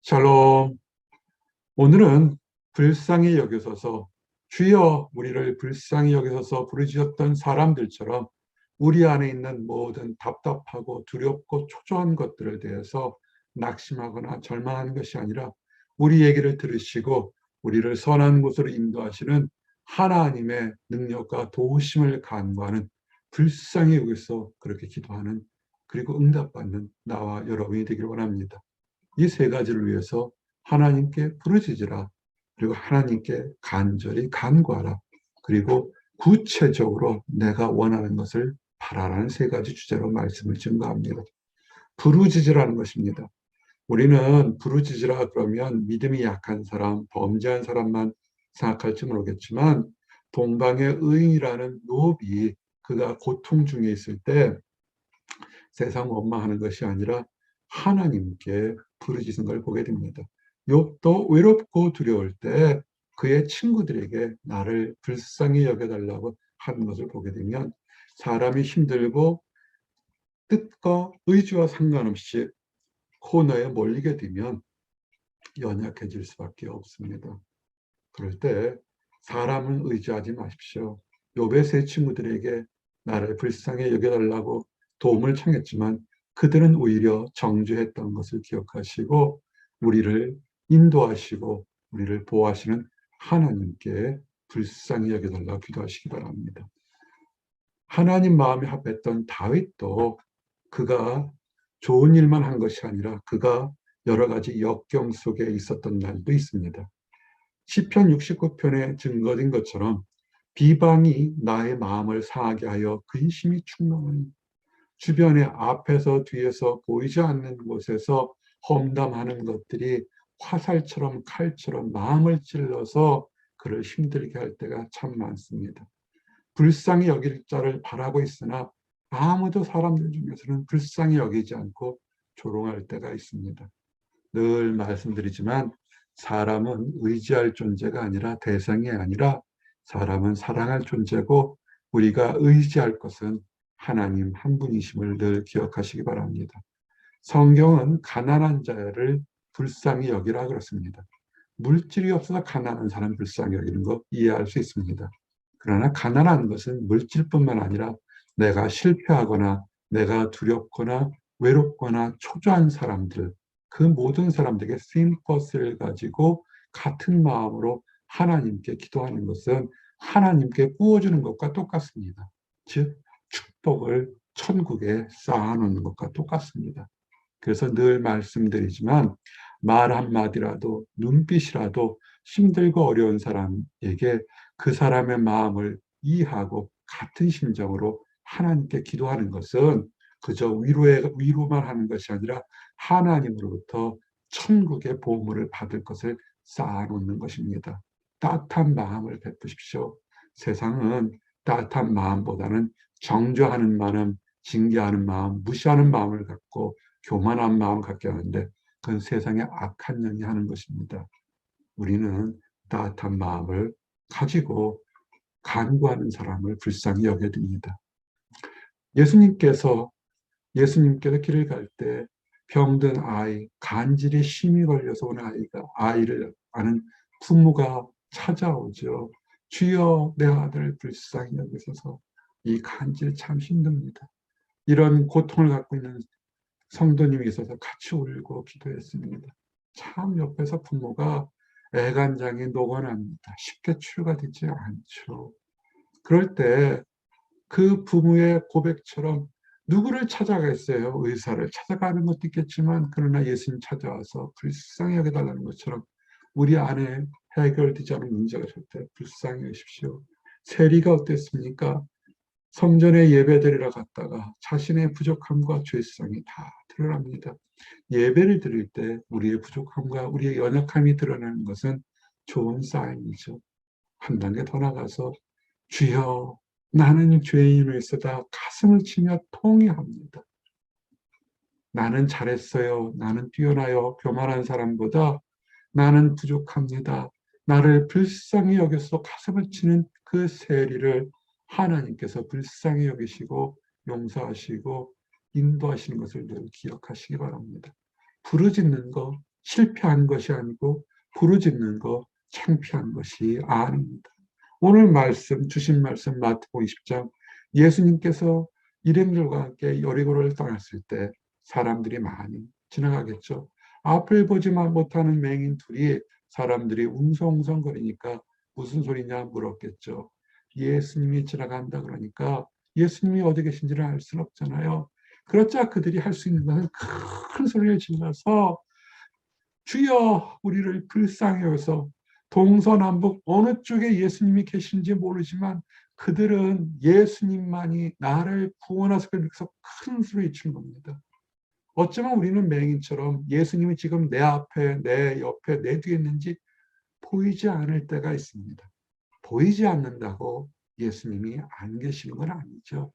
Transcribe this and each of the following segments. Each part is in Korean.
샬롬. 오늘은 불쌍히 여기소서, 주여 우리를 불쌍히 여기소서 부르짖었던 사람들처럼 우리 안에 있는 모든 답답하고 두렵고 초조한 것들에 대해서 낙심하거나 절망하는 것이 아니라 우리 얘기를 들으시고 우리를 선한 곳으로 인도하시는 하나님의 능력과 도우심을 간구하는, 불쌍히 여기서 그렇게 기도하는, 그리고 응답받는 나와 여러분이 되기를 원합니다. 이 세 가지를 위해서 하나님께 부르짖으라. 그리고 하나님께 간절히 간구하라. 그리고 구체적으로 내가 원하는 것을 바라라는 세 가지 주제로 말씀을 증거합니다. 부르짖으라는 것입니다. 우리는 부르짖으라 그러면 믿음이 약한 사람, 범죄한 사람만 생각할지 모르겠지만, 동방의 의인이라는 욥이 그가 고통 중에 있을 때 세상 원망하는 것이 아니라 하나님께 부르짖은 걸 보게 됩니다. 욥도 외롭고 두려울 때 그의 친구들에게 나를 불쌍히 여겨달라고 하는 것을 보게 되면, 사람이 힘들고 뜻과 의지와 상관없이 코너에 몰리게 되면 연약해질 수밖에 없습니다. 그럴 때 사람을 의지하지 마십시오. 욥의 세 친구들에게 나를 불쌍히 여겨달라고 도움을 청했지만 그들은 오히려 정죄했던 것을 기억하시고 우리를 인도하시고 우리를 보호하시는 하나님께 불쌍히 여겨달라고 기도하시기 바랍니다. 하나님 마음에 합했던 다윗도 그가 좋은 일만 한 것이 아니라 그가 여러 가지 역경 속에 있었던 날도 있습니다. 시편 69편에 증거된 것처럼 비방이 나의 마음을 상하게 하여 근심이 충만하니, 주변에 앞에서 뒤에서 보이지 않는 곳에서 험담하는 것들이 화살처럼 칼처럼 마음을 찔러서 그를 힘들게 할 때가 참 많습니다. 불쌍히 여길 자를 바라고 있으나 아무도 사람들 중에서는 불쌍히 여기지 않고 조롱할 때가 있습니다. 늘 말씀드리지만 사람은 의지할 존재가 아니라 대상이 아니라 사람은 사랑할 존재고, 우리가 의지할 것은 하나님 한 분이심을 늘 기억하시기 바랍니다. 성경은 가난한 자를 불쌍히 여기라 그렇습니다. 물질이 없어서 가난한 사람 불쌍히 여기는 거 이해할 수 있습니다. 그러나 가난한 것은 물질뿐만 아니라 내가 실패하거나 내가 두렵거나 외롭거나 초조한 사람들, 그 모든 사람들에게 쓰임 것을 가지고 같은 마음으로 하나님께 기도하는 것은 하나님께 부어주는 것과 똑같습니다. 즉 축복을 천국에 쌓아놓는 것과 똑같습니다. 그래서 늘 말씀드리지만 말 한마디라도 눈빛이라도 힘들고 어려운 사람에게 그 사람의 마음을 이해하고 같은 심정으로 하나님께 기도하는 것은 그저 위로만 하는 것이 아니라 하나님으로부터 천국의 보물을 받을 것을 쌓아놓는 것입니다. 따뜻한 마음을 베푸십시오. 세상은 따뜻한 마음보다는 정죄하는 마음, 징계하는 마음, 무시하는 마음을 갖고 교만한 마음을 갖게 하는데, 그건 세상의 악한 영이 하는 것입니다. 우리는 따뜻한 마음을 가지고 간구하는 사람을 불쌍히 여겨듭니다. 예수님께서 길을 갈 때 병든 아이, 간질이 심히 걸려서 온 아이를 아는 부모가 찾아오죠. 주여 내 아들을 불쌍히 여기소서. 이 간질 참 힘듭니다. 이런 고통을 갖고 있는 성도님이 있어서 같이 울고 기도했습니다. 참 옆에서 부모가 애간장이 녹아납니다. 쉽게 치유가 되지 않죠. 그럴 때 그 부모의 고백처럼 누구를 찾아가겠어요? 의사를 찾아가는 것도 있겠지만, 그러나 예수님 찾아와서 불쌍히 여겨달라는 것처럼 우리 안에 해결되지 않은 문제가 있을 때 불쌍히 여십시오. 세리가 어땠습니까? 성전에 예배드리러 갔다가 자신의 부족함과 죄성이 다 드러납니다. 예배를 드릴 때 우리의 부족함과 우리의 연약함이 드러나는 것은 좋은 사인이죠. 한 단계 더 나가서 주여 나는 죄인이로서다 가슴을 치며 통회합니다. 나는 잘했어요. 나는 뛰어나요. 교만한 사람보다 나는 부족합니다. 나를 불쌍히 여겨서 가슴을 치는 그 세리를 하나님께서 불쌍히 여기시고 용서하시고 인도하시는 것을 늘 기억하시기 바랍니다. 부르짖는 거 실패한 것이 아니고 부르짖는 거 창피한 것이 아닙니다. 오늘 말씀 주신 말씀 마태복음 20장 예수님께서 일행들과 함께 여리고를 떠났을 때 사람들이 많이 지나가겠죠. 앞을 보지만 못하는 맹인 둘이 사람들이 웅성웅성거리니까 무슨 소리냐 물었겠죠. 예수님이 지나간다 그러니까 예수님이 어디 계신지를 알 수는 없잖아요. 그렇자 그들이 할 수 있는 것은 큰 소리를 질러서 주여 우리를 불쌍히 여겨서 동서남북 어느 쪽에 예수님이 계신지 모르지만 그들은 예수님만이 나를 구원하실 것을 큰 소리 친 겁니다. 어쩌면 우리는 맹인처럼 예수님이 지금 내 앞에, 내 옆에, 내 뒤에 있는지 보이지 않을 때가 있습니다. 보이지 않는다고 예수님이 안 계시는 건 아니죠.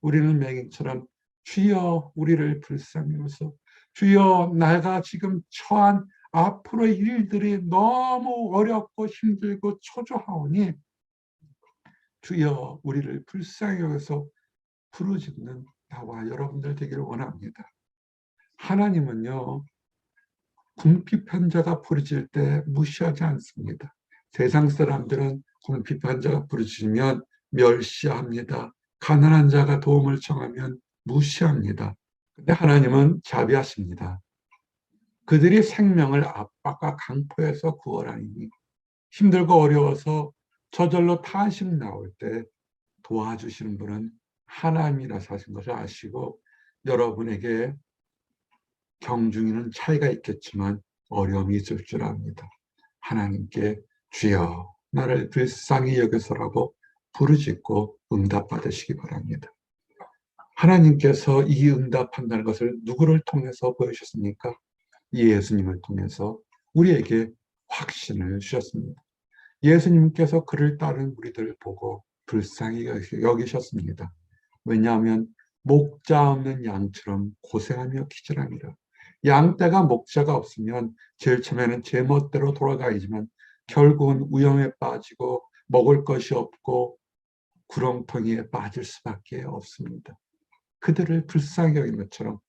우리는 맹인처럼 주여 우리를 불쌍히 여기서 주여 내가 지금 처한 앞으로의 일들이 너무 어렵고 힘들고 초조하오니 주여 우리를 불쌍히 여기서 부르짖는 나와 여러분들 되기를 원합니다. 하나님은요 궁핍한 자가 부르짖을 때 무시하지 않습니다. 세상 사람들은 궁핍한 자가 부르짖으면 멸시합니다. 가난한 자가 도움을 청하면 무시합니다. 근데 하나님은 자비하십니다. 그들이 생명을 압박과 강포에서 구원하니 힘들고 어려워서 저절로 탄식 나올 때 도와주시는 분은 하나님이라서 하신 것을 아시고 여러분에게 경중에는 차이가 있겠지만 어려움이 있을 줄 압니다. 하나님께 주여 나를 불쌍히 여기서라고 부르짖고 응답받으시기 바랍니다. 하나님께서 이 응답한다는 것을 누구를 통해서 보여주셨습니까? 예수님을 통해서 우리에게 확신을 주셨습니다. 예수님께서 그를 따른 우리들을 보고 불쌍히 여기셨습니다. 왜냐하면 목자 없는 양처럼 고생하며 기절하니라. 양떼가 목자가 없으면 제일 처음에는 제멋대로 돌아다니지만 결국은 위험에 빠지고 먹을 것이 없고 구렁텅이에 빠질 수밖에 없습니다. 그들을 불쌍히 여긴 것처럼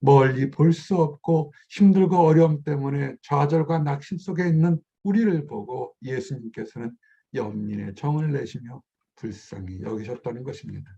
멀리 볼 수 없고 힘들고 어려움 때문에 좌절과 낙심 속에 있는 우리를 보고 예수님께서는 연민의 정을 내시며 불쌍히 여기셨다는 것입니다.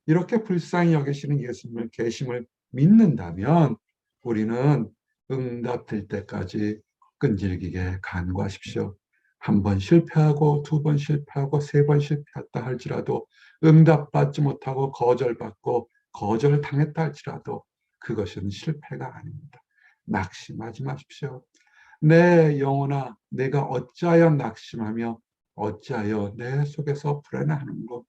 이렇게 불쌍히 여기시는 예수님을 계심을 믿는다면 우리는 응답될 때까지 끈질기게 간구하십시오. 한 번 실패하고 두 번 실패하고 세 번 실패했다 할지라도 응답받지 못하고 거절받고 거절당했다 할지라도 그것은 실패가 아닙니다. 낙심하지 마십시오. 내 영혼아 내가 어찌하여 낙심하며 어찌하여 내 속에서 불안해하는고.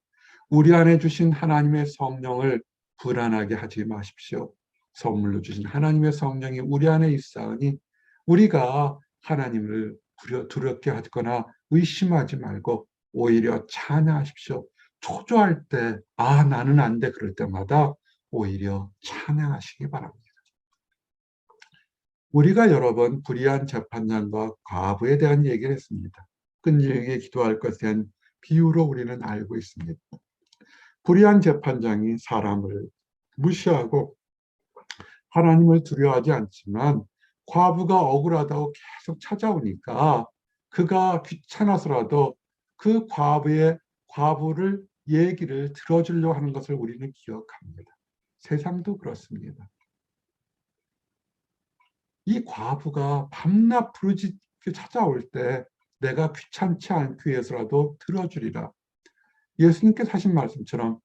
우리 안에 주신 하나님의 성령을 불안하게 하지 마십시오. 선물로 주신 하나님의 성령이 우리 안에 있사오니 우리가 하나님을 두렵게 하거나 의심하지 말고 오히려 찬양하십시오. 초조할 때, 아, 나는 안 돼. 그럴 때마다 오히려 찬양하시기 바랍니다. 우리가 여러 번 불의한 재판장과 과부에 대한 얘기를 했습니다. 끈질기게 기도할 것에 대한 비유로 우리는 알고 있습니다. 불의한 재판장이 사람을 무시하고 하나님을 두려워하지 않지만 과부가 억울하다고 계속 찾아오니까 그가 귀찮아서라도 그 과부를 얘기를 들어주려고 하는 것을 우리는 기억합니다. 세상도 그렇습니다. 이 과부가 밤낮 부르짖게 찾아올 때 내가 귀찮지 않기 위해서라도 들어주리라. 예수님께서 하신 말씀처럼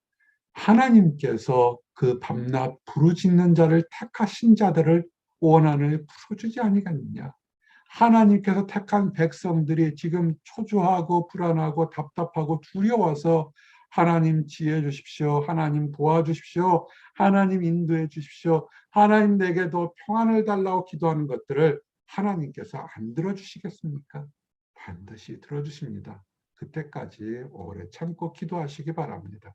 하나님께서 그 밤낮 부르짖는 자를 택하신 자들을 원한을 풀어주지 아니겠느냐. 하나님께서 택한 백성들이 지금 초조하고 불안하고 답답하고 두려워서 하나님 지혜 주십시오. 하나님 도와주십시오. 하나님 인도해 주십시오. 하나님 내게도 평안을 달라고 기도하는 것들을 하나님께서 안 들어주시겠습니까? 반드시 들어주십니다. 그때까지 오래 참고 기도하시기 바랍니다.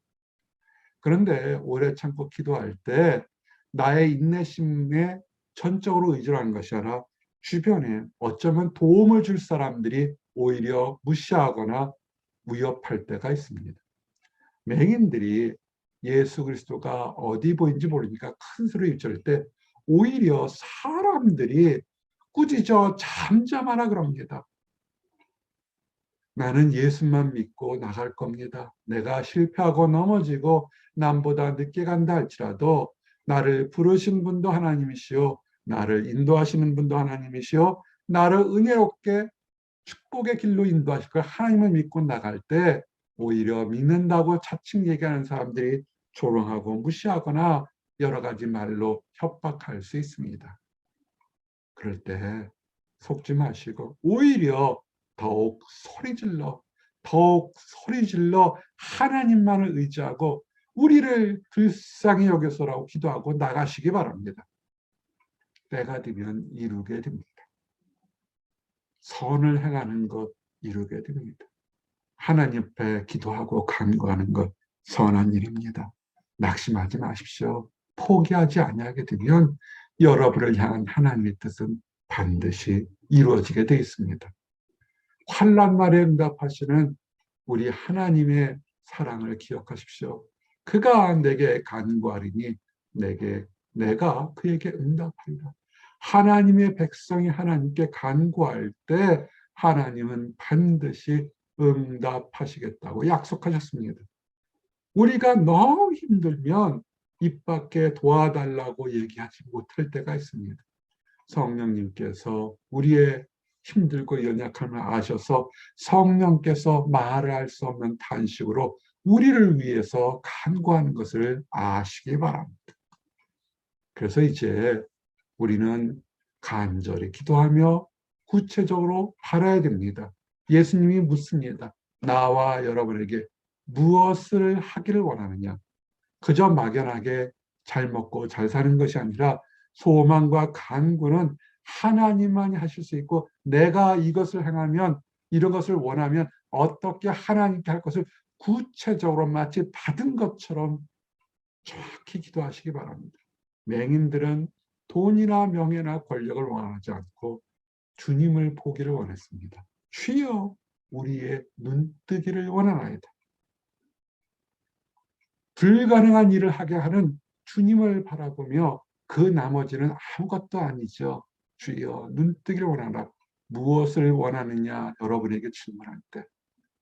그런데 오래 참고 기도할 때 나의 인내심에 전적으로 의존하는 것이 아니라 주변에 어쩌면 도움을 줄 사람들이 오히려 무시하거나 위협할 때가 있습니다. 맹인들이 예수 그리스도가 어디 보인지 모르니까 큰 소리 일절 때 오히려 사람들이 꾸짖어 잠잠하라 그럽니다. 나는 예수만 믿고 나갈 겁니다. 내가 실패하고 넘어지고 남보다 늦게 간다 할지라도 나를 부르신 분도 하나님이시오. 나를 인도하시는 분도 하나님이시오. 나를 은혜롭게 축복의 길로 인도하실 걸 하나님을 믿고 나갈 때 오히려 믿는다고 자칭 얘기하는 사람들이 조롱하고 무시하거나 여러 가지 말로 협박할 수 있습니다. 그럴 때 속지 마시고 오히려 더욱 소리 질러 하나님만을 의지하고 우리를 불쌍히 여겨서라고 기도하고 나가시기 바랍니다. 때가 되면 이루게 됩니다. 선을 행하는 것 이루게 됩니다. 하나님 앞에 기도하고 간구하는 것 선한 일입니다. 낙심하지 마십시오. 포기하지 아니하게 되면 여러분을 향한 하나님의 뜻은 반드시 이루어지게 되어 있습니다. 환난 말에 응답하시는 우리 하나님의 사랑을 기억하십시오. 그가 내게 간구하리니 내가 그에게 응답하리라. 하나님의 백성이 하나님께 간구할 때 하나님은 반드시 응답하시겠다고 약속하셨습니다. 우리가 너무 힘들면 입 밖에 도와달라고 얘기하지 못할 때가 있습니다. 성령님께서 우리의 힘들고 연약함을 아셔서 성령께서 말을 할 수 없는 탄식으로 우리를 위해서 간구하는 것을 아시기 바랍니다. 그래서 이제 우리는 간절히 기도하며 구체적으로 바라야 됩니다. 예수님이 묻습니다. 나와 여러분에게 무엇을 하기를 원하느냐? 그저 막연하게 잘 먹고 잘 사는 것이 아니라 소망과 간구는 하나님만이 하실 수 있고 내가 이것을 행하면 이런 것을 원하면 어떻게 하나님께 할 것을 구체적으로 마치 받은 것처럼 정확히 기도하시기 바랍니다. 맹인들은 돈이나 명예나 권력을 원하지 않고 주님을 보기를 원했습니다. 주여 우리의 눈뜨기를 원하나이다. 불가능한 일을 하게 하는 주님을 바라보며 그 나머지는 아무것도 아니죠. 주여 눈뜨기를 원하라. 무엇을 원하느냐 여러분에게 질문할 때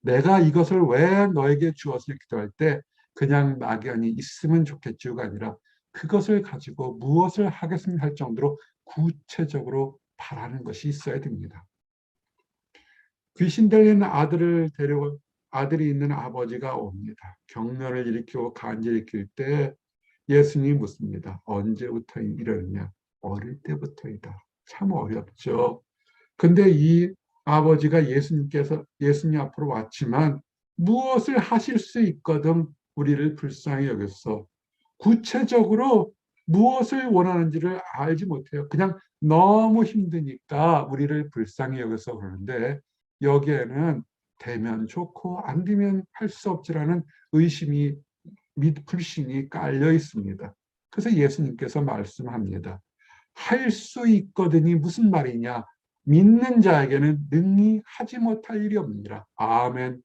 내가 이것을 왜 너에게 주었으냐 기도할 때 그냥 막연히 있으면 좋겠지가 아니라 그것을 가지고 무엇을 하겠습니까 할 정도로 구체적으로 바라는 것이 있어야 됩니다. 귀신 들린 아들이 있는 아버지가 옵니다. 경련을 일으키고 간지를 일으킬 때 예수님이 묻습니다. 언제부터 이러느냐? 어릴 때부터이다. 참 어렵죠. 근데 이 아버지가 예수님 앞으로 왔지만 무엇을 하실 수 있거든 우리를 불쌍히 여겨서 구체적으로 무엇을 원하는지를 알지 못해요. 그냥 너무 힘드니까 우리를 불쌍히 여겨서 그러는데 여기에는 되면 좋고 안 되면 할 수 없지라는 의심이 불신이 깔려 있습니다. 그래서 예수님께서 말씀합니다. 할 수 있거든이 무슨 말이냐? 믿는 자에게는 능히 하지 못할 일이 없느니라. 아멘.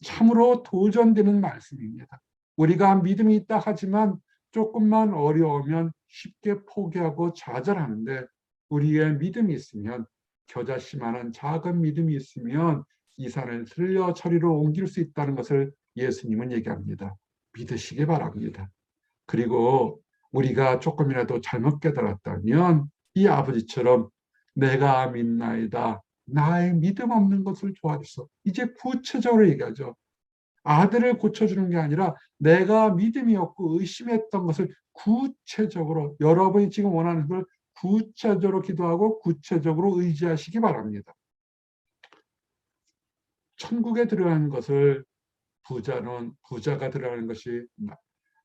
참으로 도전되는 말씀입니다. 우리가 믿음이 있다 하지만 조금만 어려우면 쉽게 포기하고 좌절하는데 우리의 믿음이 있으면 겨자씨만한 작은 믿음이 있으면 이 산을 들려 저리로 옮길 수 있다는 것을 예수님은 얘기합니다. 믿으시기 바랍니다. 그리고 우리가 조금이라도 잘못 깨달았다면 이 아버지처럼 내가 믿나이다. 나의 믿음 없는 것을 도와주소. 이제 구체적으로 얘기하죠. 아들을 고쳐주는 게 아니라 내가 믿음이 없고 의심했던 것을 구체적으로 여러분이 지금 원하는 걸 구체적으로 기도하고 구체적으로 의지하시기 바랍니다. 천국에 들어가는 것을 부자가 들어가는 것이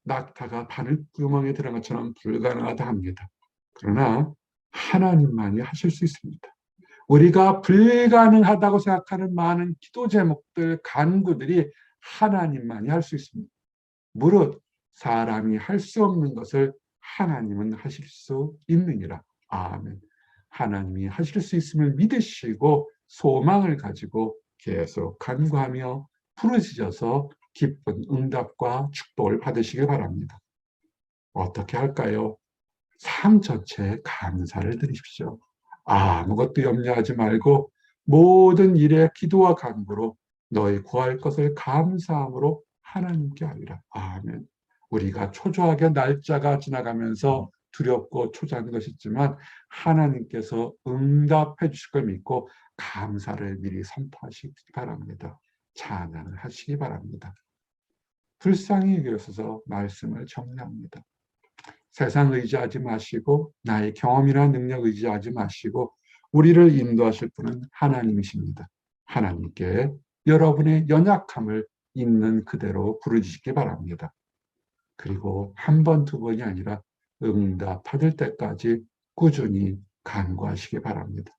낙타가 바늘구멍에 들어간 것처럼 불가능하다 합니다. 그러나 하나님만이 하실 수 있습니다. 우리가 불가능하다고 생각하는 많은 기도 제목들, 간구들이 하나님만이 할 수 있습니다. 무릇 사람이 할 수 없는 것을 하나님은 하실 수 있느니라. 아멘. 하나님이 하실 수 있음을 믿으시고 소망을 가지고 계속 간구하며 부르짖어서 기쁜 응답과 축복을 받으시길 바랍니다. 어떻게 할까요? 삶 전체에 감사를 드리십시오. 아무것도 염려하지 말고 모든 일에 기도와 간구로 너희 구할 것을 감사함으로 하나님께 아뢰라. 아멘. 우리가 초조하게 날짜가 지나가면서 두렵고 초조한 것이 있지만 하나님께서 응답해 주실 걸 믿고 감사를 미리 선포하시기 바랍니다. 찬양을 하시기 바랍니다. 불쌍히 여기셔서 말씀을 정리합니다. 세상 의지하지 마시고 나의 경험이나 능력 의지하지 마시고 우리를 인도하실 분은 하나님이십니다. 하나님께 여러분의 연약함을 있는 그대로 부르짖기 바랍니다. 그리고 한 번, 두 번이 아니라 응답 받을 때까지 꾸준히 간구하시기 바랍니다.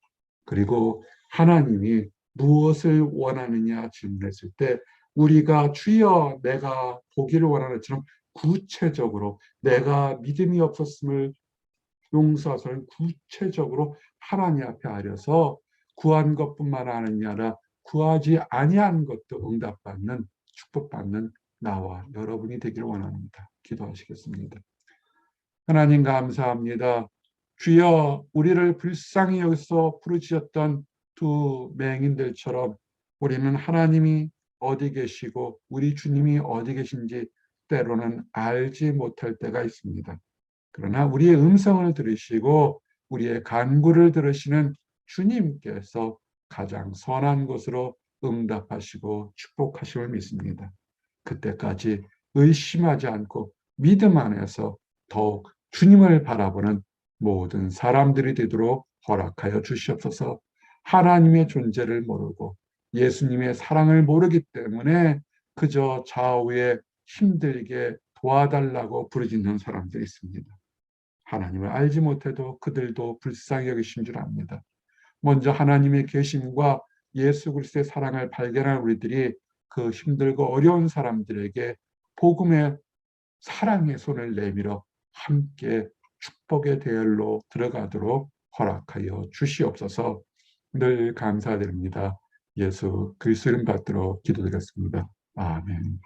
그리고 하나님이 무엇을 원하느냐 질문했을 때 우리가 주여 내가 보기를 원하는 것처럼 구체적으로 내가 믿음이 없었음을 용서하소는 구체적으로 하나님 앞에 아려서 구한 것뿐만 아니라 구하지 아니한 것도 응답받는 축복받는 나와 여러분이 되기를 원합니다. 기도하시겠습니다. 하나님 감사합니다. 주여 우리를 불쌍히 여기서 부르짖었던 두 맹인들처럼 우리는 하나님이 어디 계시고 우리 주님이 어디 계신지 때로는 알지 못할 때가 있습니다. 그러나 우리의 음성을 들으시고 우리의 간구를 들으시는 주님께서 가장 선한 것으로 응답하시고 축복하심을 믿습니다. 그때까지 의심하지 않고 믿음 안에서 더욱 주님을 바라보는 모든 사람들이 되도록 허락하여 주시옵소서. 하나님의 존재를 모르고 예수님의 사랑을 모르기 때문에 그저 좌우에 힘들게 도와달라고 부르짖는 사람들이 있습니다. 하나님을 알지 못해도 그들도 불쌍히 여기신 줄 압니다. 먼저 하나님의 계심과 예수 그리스도의 사랑을 발견한 우리들이 그 힘들고 어려운 사람들에게 복음의 사랑의 손을 내밀어 함께 축복의 대열로 들어가도록 허락하여 주시옵소서. 늘 감사드립니다. 예수 그리스도 이름 받들어 기도드렸습니다. 아멘.